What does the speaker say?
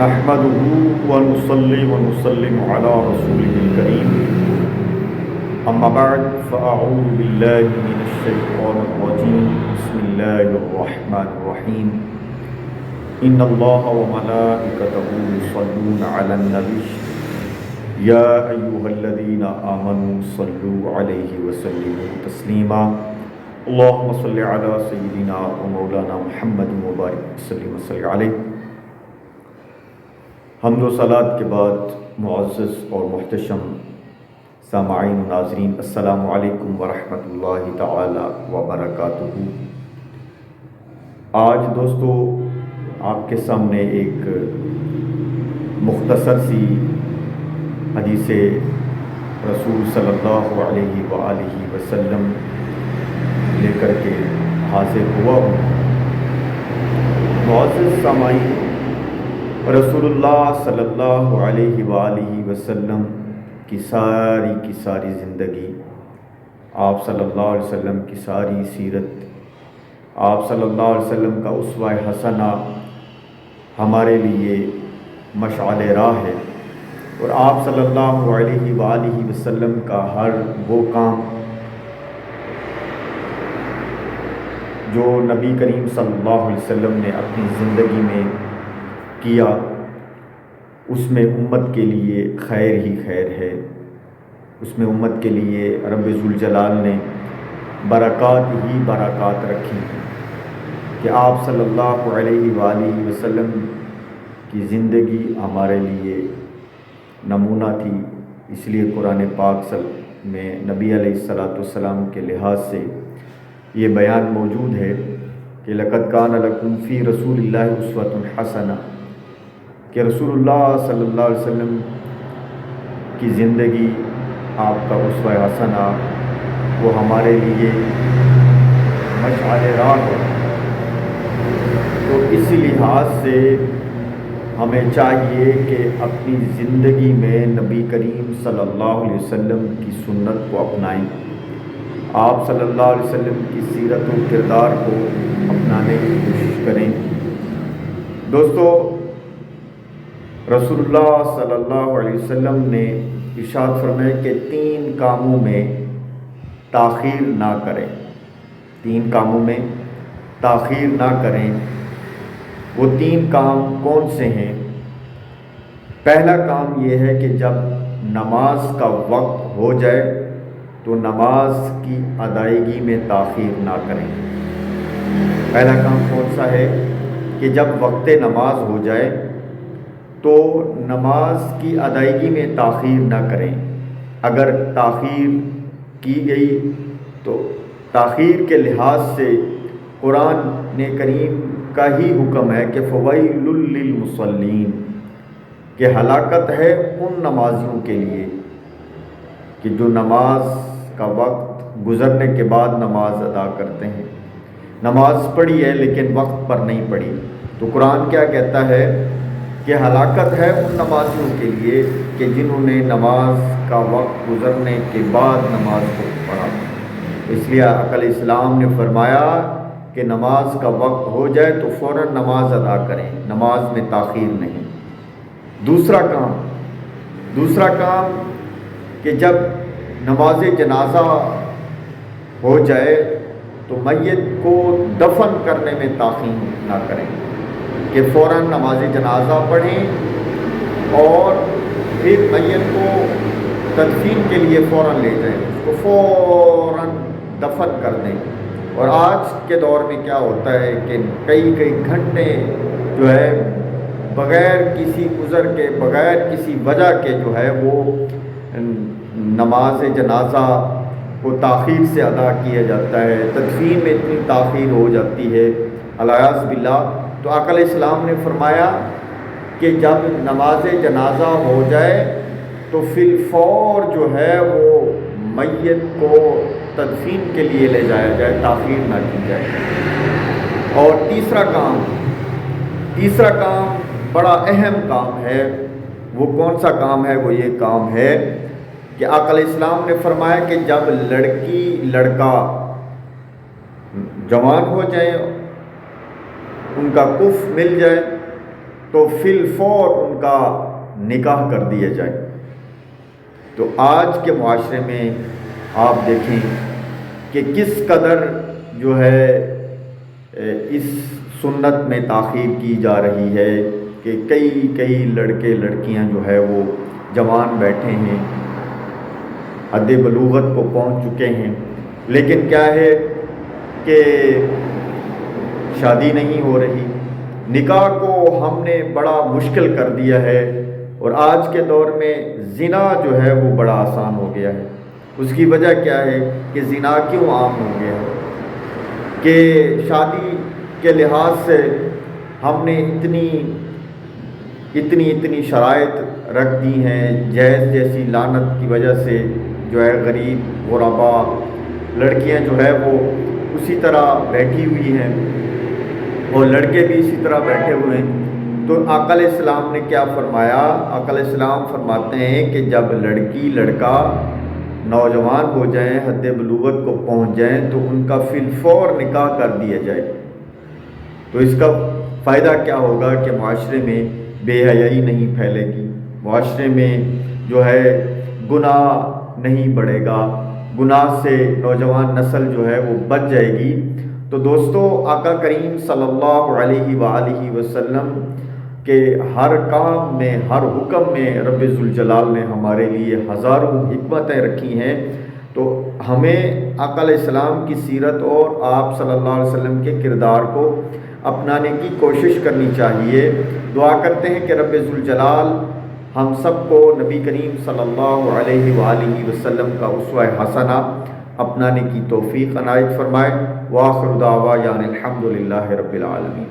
نحمده ونصلي ونسلم على رسوله الكريم أما بعد فأعوذ بالله من الشيطان الرجيم بسم الله الرحمن الرحيم إن الله وملائكته يصلون على النبي يا أيها الذين آمنوا صلوا عليه وسلموا تسليما اللهم صل على سيدنا ومولانا محمد وبارك وسلم عليه۔ حمد و صلات کے بعد معزز اور محتشم سامعین و ناظرین، السلام علیکم ورحمۃ اللہ تعالی وبرکاتہ۔ آج دوستو آپ کے سامنے ایک مختصر سی حدیث رسول صلی اللہ علیہ وآلہ وسلم لے کر کے حاضر ہوا ہوں۔ معزز سامعین، رسول اللہ صلی اللہ علیہ وآلہ وسلم کی ساری زندگی، آپ صلی اللہ علیہ وسلم کی ساری سیرت، آپ صلی اللہ علیہ وسلم کا اسوہ حسنہ ہمارے لیے مشعل راہ ہے، اور آپ صلی اللہ علیہ وآلہ وسلم کا ہر وہ کام جو نبی کریم صلی اللہ علیہ وسلم نے اپنی زندگی میں کیا، اس میں امت کے لیے خیر ہی خیر ہے، اس میں امت کے لیے رب ذوالجلال نے برکات ہی برکات رکھی کہ آپ صلی اللہ علیہ وآلہ وسلم کی زندگی ہمارے لیے نمونہ تھی۔ اس لیے قرآن پاک میں نبی علیہ الصلاۃ والسلام کے لحاظ سے یہ بیان موجود ہے کہ لقد کان لکم فی رسول اللہ اسوۃ حسنہ، کہ رسول اللہ صلی اللہ علیہ وسلم کی زندگی، آپ کا اسوہ حسنہ، وہ ہمارے لیے مشعل راہ ہے۔ تو اس لحاظ سے ہمیں چاہیے کہ اپنی زندگی میں نبی کریم صلی اللہ علیہ وسلم کی سنت کو اپنائیں، آپ صلی اللہ علیہ وسلم کی سیرت و کردار کو اپنانے کی کوشش کریں۔ دوستو، رسول اللہ صلی اللہ علیہ وسلم نے ارشاد فرمایا کہ 3 کاموں میں تاخیر نہ کریں، 3 کاموں میں تاخیر نہ کریں۔ وہ 3 کام کون سے ہیں؟ پہلا کام یہ ہے کہ جب نماز کا وقت ہو جائے تو نماز کی ادائیگی میں تاخیر نہ کریں۔ پہلا کام کون سا ہے کہ جب وقت نماز ہو جائے تو نماز کی ادائیگی میں تاخیر نہ کریں۔ اگر تاخیر کی گئی تو تاخیر کے لحاظ سے قرآن کریم کا ہی حکم ہے کہ فویل للمصلین، کہ ہلاکت ہے ان نمازیوں کے لیے کہ جو نماز کا وقت گزرنے کے بعد نماز ادا کرتے ہیں۔ نماز پڑھی ہے لیکن وقت پر نہیں پڑھی، تو قرآن کیا کہتا ہے کہ ہلاکت ہے ان نمازیوں کے لیے کہ جنہوں نے نماز کا وقت گزرنے کے بعد نماز کو پڑھا۔ اس لیے عقل اسلام نے فرمایا کہ نماز کا وقت ہو جائے تو فوراً نماز ادا کریں، نماز میں تاخیر نہیں۔ دوسرا کام کہ جب نماز جنازہ ہو جائے تو میت کو دفن کرنے میں تاخیر نہ کریں، کہ فوراً نماز جنازہ پڑھیں اور پھر میت کو تدفین کے لیے فوراً لے جائیں، اس کو فوراً دفن کر دیں۔ اور آج کے دور میں کیا ہوتا ہے کہ کئی گھنٹے جو ہے بغیر کسی عذر کے، بغیر کسی وجہ کے جو ہے وہ نماز جنازہ کو تاخیر سے ادا کیا جاتا ہے، تدفین میں اتنی تاخیر ہو جاتی ہے الیاذ باللہ۔ تو عقل اسلام نے فرمایا کہ جب نماز جنازہ ہو جائے تو فی الفور جو ہے وہ میت کو تدفین کے لیے لے جایا جائے، تاخیر نہ کی جائے۔ اور تیسرا کام بڑا اہم کام ہے۔ وہ کون سا کام ہے؟ وہ یہ کام ہے کہ عقل اسلام نے فرمایا کہ جب لڑکی لڑکا جوان ہو جائیں، ان کا کف مل جائے، تو فی الفور ان کا نکاح کر دیا جائے۔ تو آج کے معاشرے میں آپ دیکھیں کہ کس قدر جو ہے اس سنت میں تاخیر کی جا رہی ہے کہ کئی لڑکے لڑکیاں جو ہے وہ جوان بیٹھے ہیں، حد بلوغت کو پہنچ چکے ہیں، لیکن کیا ہے کہ شادی نہیں ہو رہی۔ نکاح کو ہم نے بڑا مشکل کر دیا ہے، اور آج کے دور میں زنا جو ہے وہ بڑا آسان ہو گیا ہے۔ اس کی وجہ کیا ہے کہ زنا کیوں عام ہو گیا ہے کہ شادی کے لحاظ سے ہم نے اتنی شرائط رکھ دی ہیں، جہیز جیسی لعنت کی وجہ سے جو ہے غریب غربا لڑکیاں جو ہے وہ اسی طرح بیٹھی ہوئی ہیں، اور لڑکے بھی اسی طرح بیٹھے ہوئے ہیں۔ تو آقا علیہ السلام نے کیا فرمایا؟ آقا علیہ السلام فرماتے ہیں کہ جب لڑکی لڑکا نوجوان ہو جائیں، حد بلوغت کو پہنچ جائیں، تو ان کا فی الفور نکاح کر دیا جائے۔ تو اس کا فائدہ کیا ہوگا کہ معاشرے میں بے حیائی نہیں پھیلے گی، معاشرے میں جو ہے گناہ نہیں بڑھے گا، گناہ سے نوجوان نسل جو ہے وہ بچ جائے گی۔ تو دوستو، آقا کریم صلی اللہ علیہ وآلہ وسلم کہ ہر کام میں، ہر حکم میں رب ذوالجلال نے ہمارے لیے ہزاروں حکمتیں رکھی ہیں۔ تو ہمیں آقا علیہ السلام کی سیرت اور آپ صلی اللہ علیہ وسلم کے کردار کو اپنانے کی کوشش کرنی چاہیے۔ دعا کرتے ہیں کہ رب ذوالجلال ہم سب کو نبی کریم صلی اللہ علیہ وآلہ وسلم کا اسوہ حسنہ اپنانے کی توفیق عنایت فرمائے۔ وآخر دعوانا الحمد للہ رب العالمین۔